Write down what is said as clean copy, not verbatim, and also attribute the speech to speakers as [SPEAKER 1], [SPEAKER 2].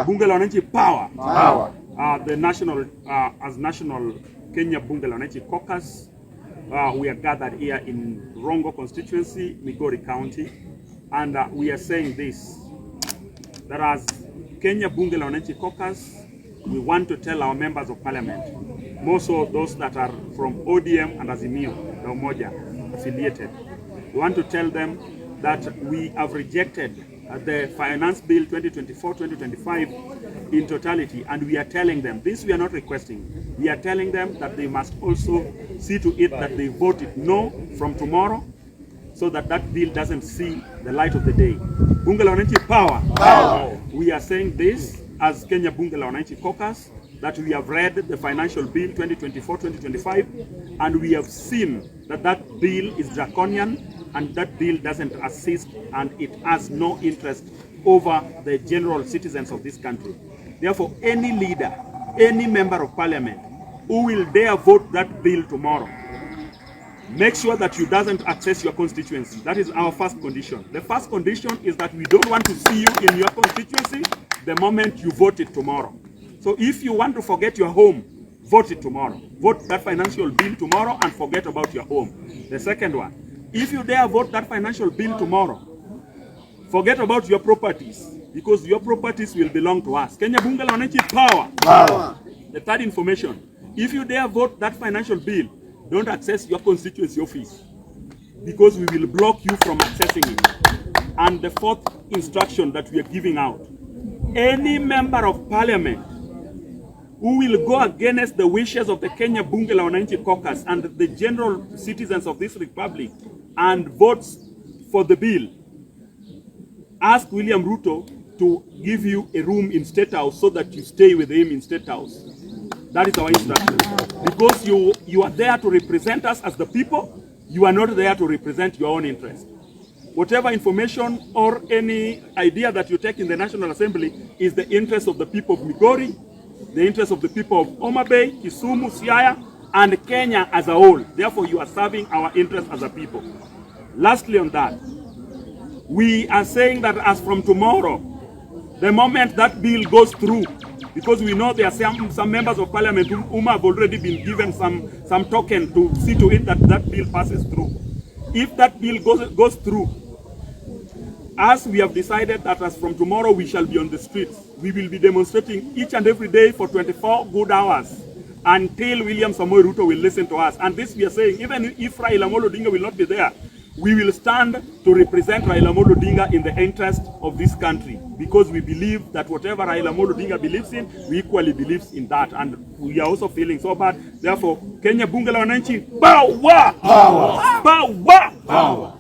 [SPEAKER 1] Bunge la Mwananchi power. The national, as national Kenya Bunge la Mwananchi caucus, we are gathered here in Rongo constituency, Migori County, and we are saying this, that as Kenya Bunge la Mwananchi caucus, we want to tell our members of parliament, more so those that are from ODM and Azimio, the Umoja affiliated. We want to tell them that we have rejected the Finance Bill 2024-2025 in totality, and we are telling them, this we are not requesting, we are telling them that they must also see to it that they voted no from tomorrow, so that that bill doesn't see the light of the day. Bunge la Mwananchi power. We are saying this as Kenya Bunge la Mwananchi caucus, that we have read the Financial Bill 2024-2025, and we have seen that that bill is draconian, and that bill doesn't assist, and it has no interest over the general citizens of this country. Therefore, any leader, any member of parliament who will dare vote that bill tomorrow, make sure that you doesn't access your constituency. That is our first condition. The first condition is that we don't want to see you in your constituency the moment you vote it tomorrow. So if you want to forget your home, vote it tomorrow. Vote that financial bill tomorrow and forget about your home. The second one, if you dare vote that financial bill tomorrow, forget about your properties, because your properties will belong to us. Kenya Bunge la Mwananchi power. The third information, if you dare vote that financial bill, don't access your constituency office, because we will block you from accessing it. And the fourth instruction that we are giving out, any member of parliament who will go against the wishes of the Kenya Bunge la Mwananchi caucus and the general citizens of this republic and votes for the bill, ask William Ruto to give you a room in State House so that you stay with him in State House. That is our instruction. Because you are there to represent us as the people, you are not there to represent your own interest. Whatever information or any idea that you take in the National Assembly is the interest of the people of Migori, the interest of the people of Homa Bay, Kisumu, Siaya, and Kenya as a whole. Therefore, you are serving our interest as a people. Lastly on that, we are saying that as from tomorrow, the moment that bill goes through, because we know there are some members of parliament whom have already been given some token to see to it that that bill passes through. If that bill goes through, as we have decided that as from tomorrow we shall be on the streets, we will be demonstrating each and every day for 24 good hours until William Samoei Ruto will listen to us. And this we are saying, even if Raila Amolo Odinga will not be there, we will stand to represent Raila Amolo Odinga in the interest of this country, because we believe that whatever Raila Amolo Odinga believes in, we equally believe in that, and we are also feeling so bad. Therefore, Kenya Bunge la Mwananchi, power! Power! Power! Power!